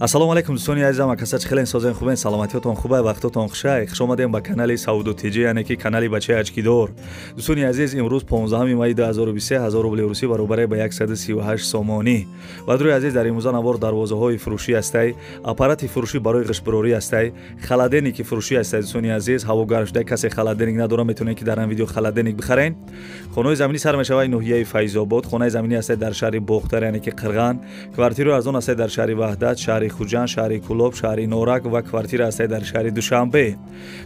ассалому алайкум дӯстони азизам, акасач хелен созен хубен, саломатиётон хубай, вақтотон хушай. Хуш омадем ба канали Сауду Тиҷи, яъне ки канали бачаи аҷкидор. Дӯстони азиз, имрӯз 15 майи 2023 1000 рубли русӣ баробар ба 138 сомонӣ. Бадруи азиз, дар имрӯза навор дарвозаҳои фурӯшӣ ҳастай, аппарати фурӯшӣ барои ғишбирорӣ ҳастай, халаденики фурӯшӣ ҳастай. Дӯстони азиз, ҳавогармшуда касе халаденик надора, метавонед ки дар ин видео халаденик бихарен. Хонаи заминӣ сар мешавад ноҳияи Файзобод, хонаи заминӣ ҳастай дар шаҳри Бохтар, яъне ки Қирған, квартираи арзон ҳастай дар шаҳри Ваҳдат, шаҳри Хуҷанд, шаҳри Кулоб, шаҳри Норак ва квартира ҳастай дар шаҳри Душанбе.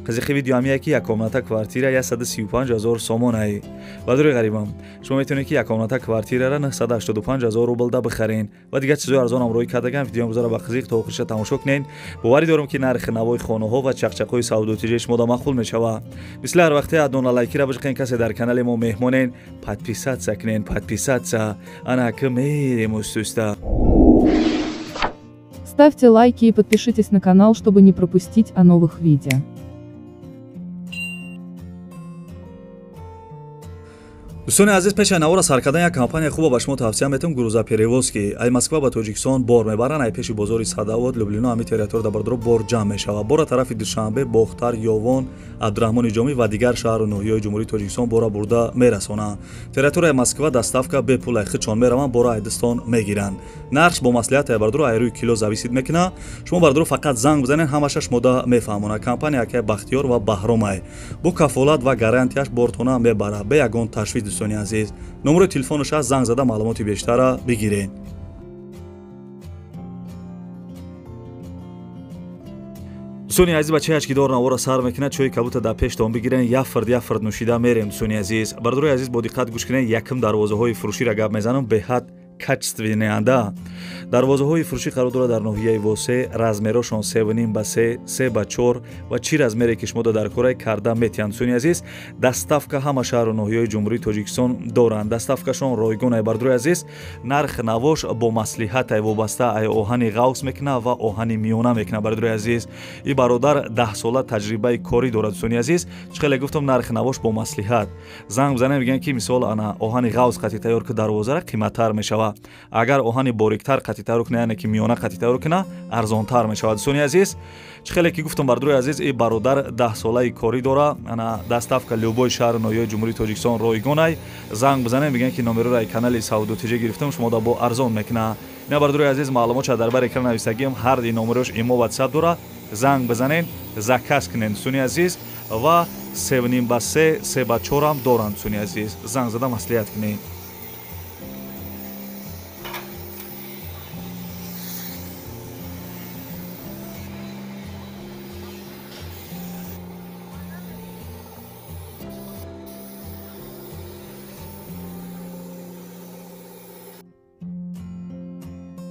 Қизиқи видео ҳамия ки якомната квартира 135000 сомон ай. Бадруи ғарибам, шумо метавонед ки якомната квартираро 985000 рублда бихарен ва дигар чизҳои арзон ҳам роӣ кардагам. Видеои имрӯзаро ба қизиқ та охириша тамошо кунед. боварӣ дорам ки нархи навои хонаҳо ва чақчақҳои Сауду Тиҷи шумода мақбул мешавад. Мисли ҳар вақте аддона лайкира бижиқен, касе дар канали мо меҳмонен, подписаться кунед, подписаться. Ана ки мерем устуста. Ставьте лайки и подпишитесь на канал, чтобы не пропустить о новых видео. дӯстони азиз, пеши навора сар кардан як компания хуба ба шумо тавсия метавам. Гуруза перевозки ай Москва ба Тоҷикистон бор мебаранд. Ай пеши бозори Садовод, Люблино, ҳами территория да бардро бор ҷамъ мешавад. Бора тарафи Душанбе, Бохтар, Ёвон, Абдурахмони Ҷомӣ ва дигар шаҳру ноҳияҳои Ҷумҳурии Тоҷикистон бора бурда мерасонанд. Территорияи Москва доставка бепул ай хичон мераванд, бора айдистон мегиранд. Нархш бо маслиҳат ай бардро ай рӯи кило зависид мекунад. Шумо бардро фақат занг бизанед, ҳамаша шумода мефаҳмонад. Компания ки Бахтиёр ва Баҳром ай бо кафолат ва гарантияш бортона мебарад бе ягон ташвиш. дӯстони азиз, номери телефонаш аст, занг зада маълумоти бештара бигирен. дӯстони азиз, бачаи аҷкидор навора сар мекунад, чойи кабута дар пештон бигирен, як фард нӯшида мерем. дӯстони азиз, бардрои азиз, бо диққат гӯш кунед. Якм дарвозаҳои фурӯширо гап мезанам, беҳад качественанда. дарвозаҳои фурӯшӣ қарор дорад дар ноҳияи Восе, размерошон 3.5x3, 3x4 ва чӣ размере ки шумо дар кораи карда метиҳанд. дӯстони азиз, доставка ҳама шаҳру ноҳияҳои Ҷумҳурии Тоҷикистон доранд. доставкашон ройгон ай. бардрои азиз, нарх навош бо маслиҳат ай вобаста ай оҳани ғавс мекунад ва оҳани миёна мекунад. бардрои азиз, и бародар 10 сола таҷрибаи корӣ дорад. дӯстони азиз, чӣ хеле гуфтам, нархи навош бо маслиҳат. занг бизанем, мегӯянд ки мисол ана оҳани ғавс қати тайёр ки дарвозара қиматтар мешавад. агар оҳани бориктар қати тайёр кунад, яъне ки миёна қати тайёр кунад, арзонтар мешавад. дӯстони азиз, чӣ хеле ки гуфтам, бардрои азиз, и бародар 10 солаи корӣ дора. ана доставка любой шаҳру ноҳияҳои Ҷумҳурии Тоҷикистон ройгон ай. занг бизанем, мегӯянд ки номероро ай канали Сауду Тиҷи гирифтам, шумода бо арзон мекунад. ина бардрои азиз, маълумотша дар бар экран навистагиам, ҳар ди номерош имо WhatsApp дора. занг бизанен, заказ кунен. дӯстони азиз, ва 3.5x3, 3x4 ҳам доранд. дӯстони азиз, занг зада маслиҳат кунед.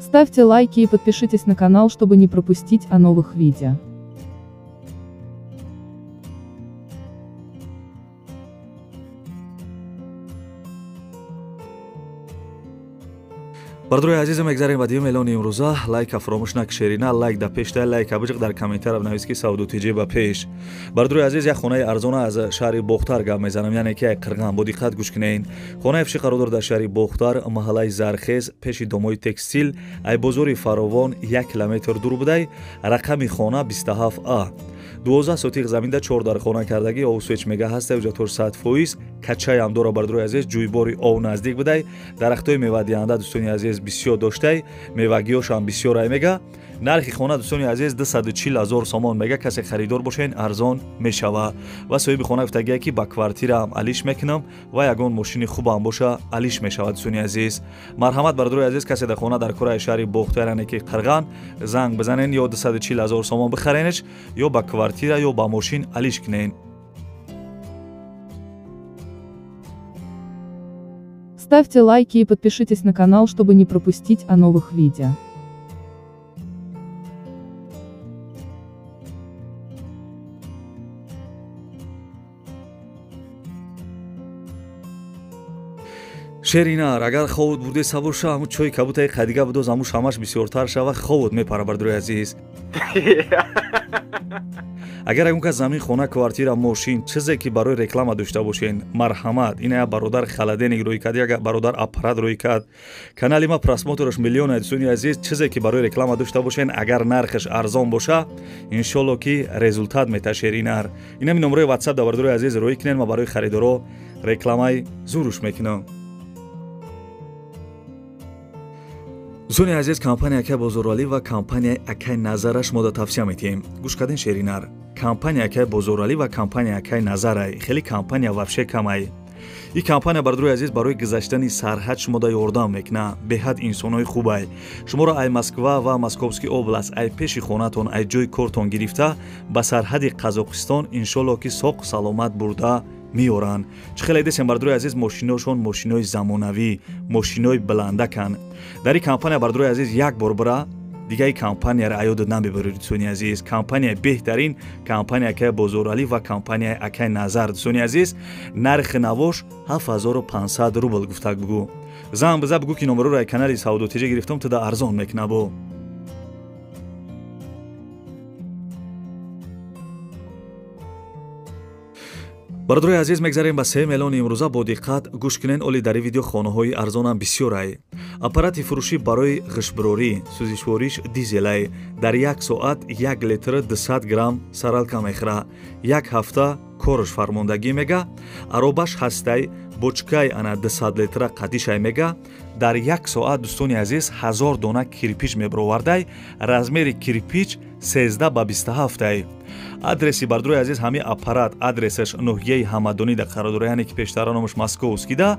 Ставьте лайки и подпишитесь на канал, чтобы не пропустить о новых видео. бардрои азизам, мегзарем ба дигим эълони имрӯза. лайка фаромӯш накушерина, лайк да пеш, лайка биҷиқ дар комментария навис ки Сауду Тиҷи ба пеш. бардрои азиз, як хонаи арзона аз шаҳри Бохтар гап мезанам, яъне ки ай Қирған. бо диққат гӯш кунед. хонаи фишӣ қарор дорад дар шаҳри Бохтар, маҳаллаи Зархез, пеши домои текстил, ай бозори Фаровон, 1 километр дур будай. рақами хона 27А. 12 сотиқ заминда 4 дар хона кардагӣ, овсвеч мега ҳастай, уҷратор 100%, качай ҳам дора. бардрои азиз, ҷӯйбори ов наздик будай. дарахтои мевадиҳанда, дӯстони азиз, бисёр доштай, мевагиёшам бисёр ай мега. нархи хона, дӯстони азиз, 240,000 сомон мега. касе харидор бошен, арзон мешавад. ва соҳиби хона гуфтагия ки ба квартираам алиш мекунам ва ягон мошини хубам боша, алиш мешавад. дӯстони азиз, марҳамат, бардрои азиз, касе дар хона дар кораи шаҳри Бохтар, яъне ки Қирған, занг бизанен, ё 240,000 сомон бихаренеш, ё ба квартира, ё ба мошин алиш кунен. Ставьте лайки и подпишитесь на канал, чтобы не пропустить о новых видео. шеринар, агар ховуд бурде сабур шава, ҳамун чойи кабутаи қадига будоз, ҳамуш ҳамаш бисёртар шава, ховуд мепара. бардрои азиз, агар ягон кас замин хона квартира мошин чизе ки барои реклама дошта бошен марҳамат ина як бародар халаденек рӯй кард як бародар аппарат рӯй кард канали ма просмотраш миллион дӯстони азиз чизе ки барои реклама дошта бошен агар нархаш арзон боша иншолло ки результат меташер инар инами номраи ватсап да бардорои азиз рӯй кунен ма барои харидоро рекламаи зуруш мекунам. дӯстони азиз компания Акай Бозоралӣ ва компания Акай Назараш мо да тавсия метиҳем. гӯш карден шеринар. Компания Акай Бозоралӣ ва компания Акай Назарай хеле компания вабше камай. این کمپانی بردروی عزیز برای گذشتن سرحد شما دا یاردم میکنه. بهت انسانای خوبه. شما را ای مسکو و مسکوفسکی اوبلاست ای پیش خونتون ای جای کارتون گرفته به سرحد قزاقستان انشالله که ساق سلامت برده میارن. چه خیلی دستم بردروی عزیز ماشیناشون ماشینای زمانوی ماشینای بلنده کن. در این کمپانی بردروی عزیز یک بار بره دیگه این کمپانی را یاد نمیبرید دوستانی عزیز. کمپانی بهترین کمپانی اکای بازارعلی و کمپانی اکای نظر دوستانی عزیز. نرخ نوش 7500 روبل گفته بگو. زنگ بزن بگو که نمره رو کانال سعودو تیجه گرفتم تا ارزان میکنه بو. برادرای عزیز مگذاریم به 3 میلیون امروزه با دقت گوش کنین. اولی در ویدیو خانه‌های ارزان هم بسیاره. اپارات فروشی برای غشبراری سوزشوریش دیزل در یک ساعت 1 لیتر 200 گرم سرالکا میخره. یک هفته کارش فرماندگی میگه. عربش هسته بوچکای انا 200 لیتر قدیش میگه. در یک ساعت دوستانی عزیز 1000 دانه کریپیچ میبرورده. رزمیر کریپیچ 13 به 27 адреси бардрои азиз ҳамин аппарат адресаш ноҳияи ҳамадонӣ дар қарордорияне ки пештараномаш московскида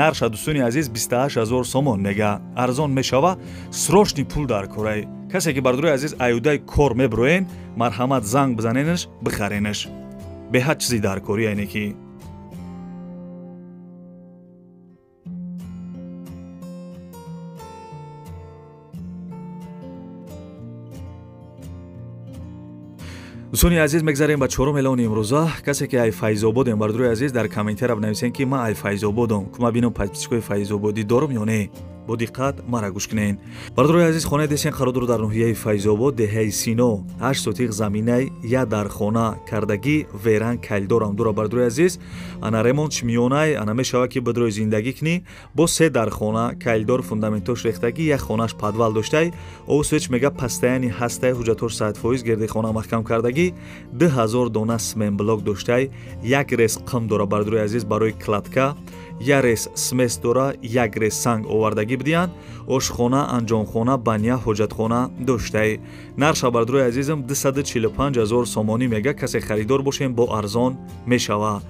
нарша дӯстони азиз 28000 сомон мега арзон мешава срочни пул дар корай касе ки бардрои азиз аюдаи кор мебироен марҳамат занг бизаненаш бихаренаш беҳад чизи даркори айне ки دوستانی عزیز مگذاریم به 4 میلیون امروزه. کسی که ای فیض‌آبادم بردروی عزیز در کامنتر بنویسین که ما ای فیض‌آبادم که ما ببینم پادپیسکوی فیض‌آبادی دارم یا نه. با دقت مرا گوش کنین. بردروی عزیز خانه دستین قرارداد در ناحیه فیض‌آباد دهه سینا 8 سوتیق زمینه یا در خانه کردگی ویران کلدارم دور بردروی عزیز انا ремонт میونه انا میشوه که بدروی زندگی کنی با 3 در خانه کلدار فوندامنتوش ریختگی یک خانهش پادوال داشته او سوچ میگه پستانی هسته حجتوش 100% گرد خانه محکم کردگی 2000 دانه سمن بلاک داشته یک رس قم دور بردروی عزیز برای کلاتکا یک رس سمس داره یک رس سنگ آوردگی بدیان آشخانه انجامخانه بانیا حجتخانه داشته نرخ بردروی عزیزم 245000 سومانی میگه کسی خریدار باشین با ارزان میشوه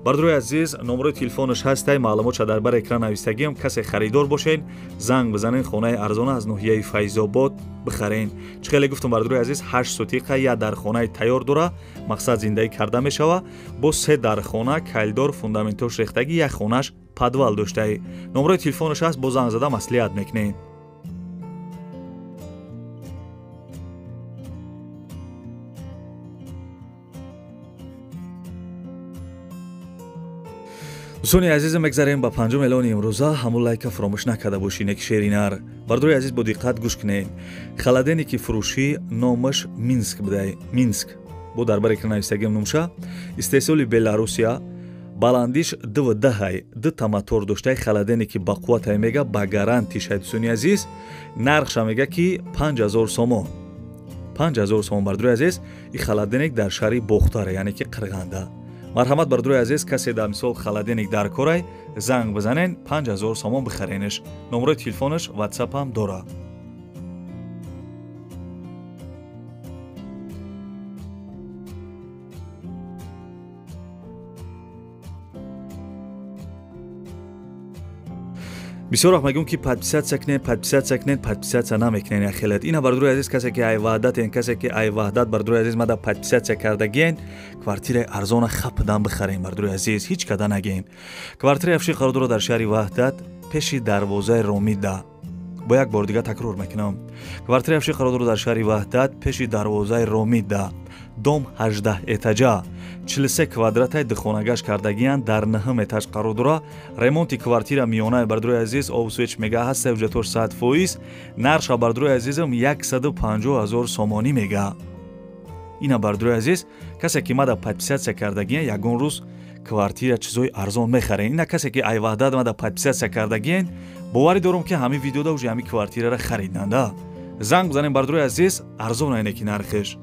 بردروی عزیز نمره تلفنش هسته معلومات در بر اکران نوشتگیم کسی خریدار باشین زنگ بزنین خانه ارزان از ناحیه فیض‌آباد بخرین چه خیلی گفتم بردروی عزیز 8 سوتیقه یا در خانه تیار داره مقصد زندگی کرده میشوه با 3 در خانه کلدار فوندامنتوش ریختگی یک خانهش پادوال داشته نمره تلفنش هست با زنگ زده مصلحت میکنین دوستانی عزیز مگذاریم با 5 میلیون امروزه همون لایک فراموش نکرده باشین یک شیرینر بردروی عزیز با دقت گوش کنین خلادنی که فروشی نامش مینسک بوده مینسک بو در بر اکران نوشتگیم نومشه استحصال بلاروسیا баландиш 2 мотор доштай халадене ки ба қувватай мега ба гарантиш دوستانی عزیز нархша мега ки 5000 сомон 5000 сомон бардрои азиз ин халаденек дар шаҳри бохтаре яъне ки қирғанда марҳамат бардрои азиз касе дар мисол халаденек дар корай занг бизанен 5000 сомон бихаренаш номраи телефонаш ватсап ҳам дора بسیار وقت میگم که پادپیساتsia نمیکنین اخیلت اینا بردروی عزیز کسی که ای وحدت این کسی که ای وحدت بردروی عزیز ماده پادپیساتsia کردگین کوارتیر ارزان خپدان بخرین بردروی عزیز هیچ کدا نگین کوارتیر افشی قرارداد در شهر وحدت پیش دروازه رومیدا با یک بار دیگه تکرار میکنم квартираи афши қарор дорад дар шаҳри ваҳдат пеши дарвозаи ромида дом 18 этажа 43 квадратаи духонагаш кардагиянд дар 9 этаж қарор дора ремонти квартира миёнаи бардурои азиз овсуеч мега ҳаста уҷратош 100%, нарша бардурои азизам 150 000 сомонӣ мега. ина бардурои азиз касе ки мада подписатсия кардагиян ягон рӯз квартира чизои арзон мехарен. ина касе ки ай ваҳдат мада подписатсия кардагиян боварӣ дорам ки ҳамин видеода уже ҳамин квартираро хариданда. занг бизанем бардурои азиз арзон айне ки нархиш.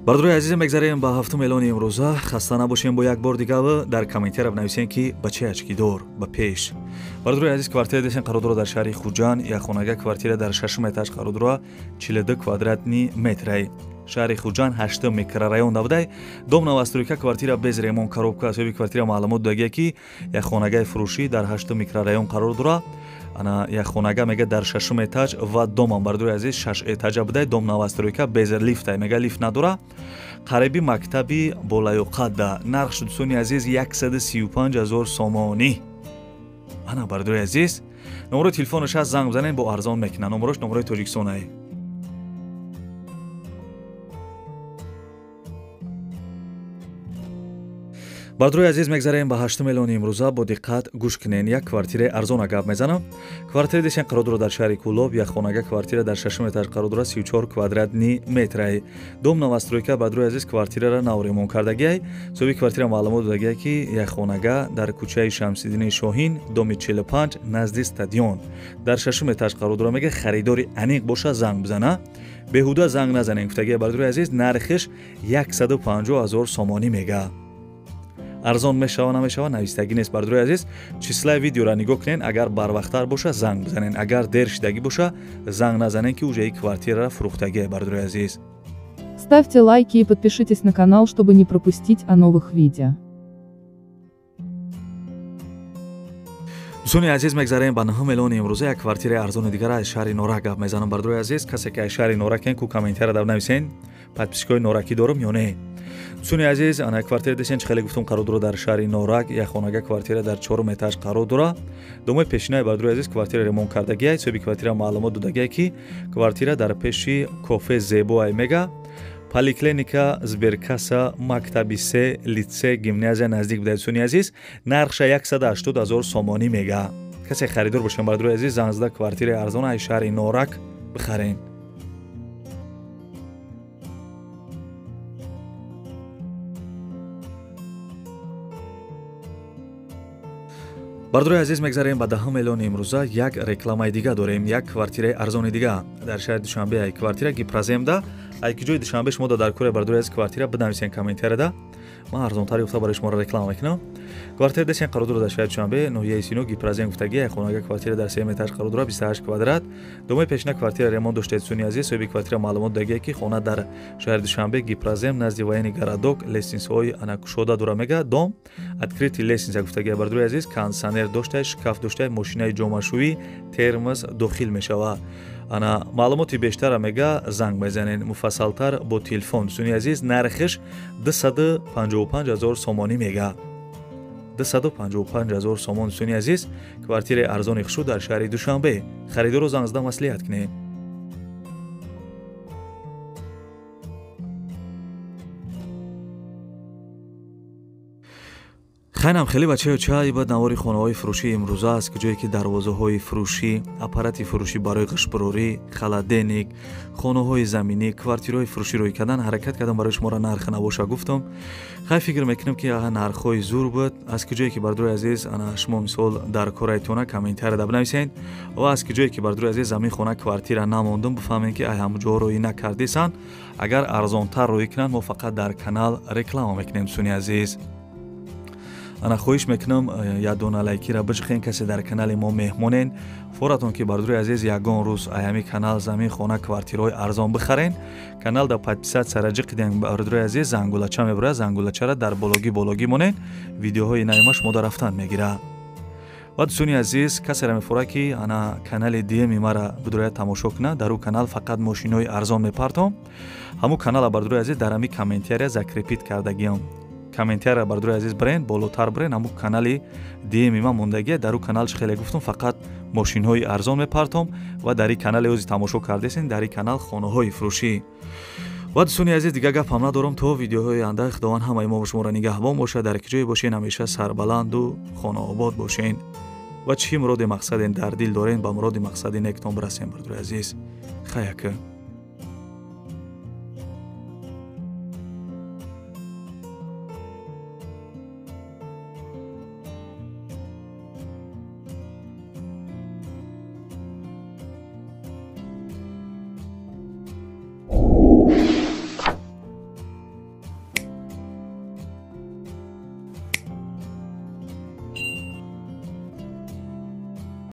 бардурои азизам мегзарем ба ҳафтум эълони имрӯза. хаста набошем бо як бор дигар дар комментария бинависем ки ба чеачкидор ба пеш. бардурои азиз квартира десен қарор дора дар шаҳри хуҷан як хонага квартира дар 6 этаж қарор дора 42 квадратни метрай шаҳри хуҷан 8 микрорайон навдай дом новостройка квартира без ремонт коробка асоби квартира маълумот додагия ки як хонагаи фурӯшӣ дар 8 микрорайон қарор дора ана як хонага мега дар 6 этаж ва домам бардурои азиз 6 этажа будай дом новостройка без лифта мега лифт надора қариби мактаби болаёқадда нарх дӯстони азиз 135 000 сомонӣ. ана бардурои азиз номерои телефонаш ҳаст занг бизанем бо арзон мекунад. номерош номерои тоҷикистонае. бардурои азиз мегзарем ба 8 эълони имрӯза бо диққат гӯш кунен. як квартираи арзона гап мезанам. квартира десен қарор дора дар шаҳри кӯлоб як хонага квартира дар 6 этаж қарор дора 34 квадратни метрай дом новостройка. бардурои азиз квартираро нав ремонт кардагиай соҳиби квартира маълумот додагиай ки як хонага дар кӯчаи Шамсиддини Шоҳин доми 45 назди стадион дар 6 этаж қарор дора мега харидори аниқ боша занг бизана беҳуда занг назанем гуфтагиай бардурои азиз нархиш 150 000 сомонӣ мега. арзон мешава намешава навистагӣ нест. бардурои азиз числаи видеоро нигоҳ кунен. агар барвақттар боша занг бизанен, агар дер шидагӣ боша занг назанен ки уже квартираро фурӯхтагиай. бардурои азиз ставьте лайки и подпишитесь на канал, чтобы не пропустить о новых видео. дӯстони азиз мегзарем ба 9 эълони имрӯза як квартираи арзони дигара аз шаҳри норак гап мезанам. бардурои азиз касе ки аз шаҳри норакен ку комментария дар нависен подпискаи норакӣ дорам ё не. дӯстони азиз ана квартира десен чӣ хеле гуфтум қарор дора дар шаҳри норак як хонага квартира дар 4 этаж қарор дора домои пешинаи бардурои азиз квартира ремонт кардагиай соҳиби квартира маълумот додагиай ки квартира дар пеши кофе зебоай мега поликлиника сберкаса мактаби се литсей гимназия наздик будай. дӯстони азиз нархша 180 000 сомонӣ мега. касе харидор бошем бардурои азиз занг зада квартираи арзона аз шаҳри норак бихарен. бардурои азиз мегзарем ба 10 эълони имрӯза як рекламаи дига дорем. як квартираи арзони дига дар шаҳри душанбе ай квартира гипраземда ай ки ҷои душанбе шумо дар кӯраи бардурои азиз квартира бинависен комментарияда ман арзонтари гуфта барои шуморо реклама мекунам. квартира десен қарор дора дар шаҳри душанбе ноҳияи сино гипразем гуфтагӣ як хонага квартира дар 3 этаж қарор дора 28 квадрат домои пешина квартира ремонт доштаи дӯстони азиз соҳиби квартира маълумот додагиай ки хона дар шаҳри душанбе гипразем назди воени городок лестнисаҳои ана кушода дора мега дом открити лестниса гуфтагиай бардурои азиз кондиционер доштаи шкаф доштаи мошинаи ҷомашӯӣ термос дохил мешава. ана маълумоти бештара мега занг мезанен муфассалтар бо телефон. дӯстони азиз нархиш 255 000 сомонӣ мега. 255 000 сомон. дӯстони азиз квартираи арзони хушуд дар шаҳри душанбе. харидоро занг зада маслиҳат кунед. хайнам хеле бачаё чай ба навори хонаҳои фурӯшии имрӯза аст ки ҷое ки дарвозаҳои фурӯшӣ аппарати фурӯшӣ барои ғишбурорӣ халаденик хонаҳои заминӣ квартираҳои фурӯшӣ рӯй кардан ҳаракат кардам барои шуморо нарх набоша гуфтам хай фикр мекунам ки нархҳои зур буд аст ки ҷое ки бардурои азиз ана шумо мисол дар кораитона комментарияда бинависен ва аст ки ҷое ки бардурои азиз замин хона квартира намондум бифаҳмем ки ай ҳамаҷоро рӯй накардисан агар арзонтар рӯй кунанд мо фақат дар канал реклама мекунем. дӯстони азиз ана хоҳиш мекунам ядона лайкира биҷихен касе дар канали мо меҳмонен форатон ки бардурои азиз ягон рӯз аями канал замин хона квартираҳои арзон бихарен канал да подписатсияра ҷиқиден бардурои азиз зангулача мебурад зангулачара дар бологӣ монен видеоҳои наима шумода рафтан мегира ва дӯстони азиз, касеро мефурад ки ана канали DM-и мара бидрояд тамошо кунад. Дар ӯ канал фақат мошинои арзон мепартом. ҳамун канала бардурои азиз дар ҳамин комментария закрепит кардагиам. Комментария бардурои азиз брен, болотар брен, ҳамун канали DM-и ман мондагия. Дар ӯ канал чӣ хеле гуфтам, фақат мошинҳои арзон мепартом ва дар ин канале ӯзи тамошо кардесин, дар ин канал хонаҳои фурӯшӣ. ва дӯстони азиз, дигар гапам надорам то видеоҳои анда. Худованд ҳамаи мо шуморо нигаҳбон бошад. Дар ки ҷое бошен, ҳамеша сарбаланду хонаобод бошен ва чӣ муроди мақсаден дар дил дорен, ба муроди мақсади нектон барасен. Бардурои азиз, хаяка.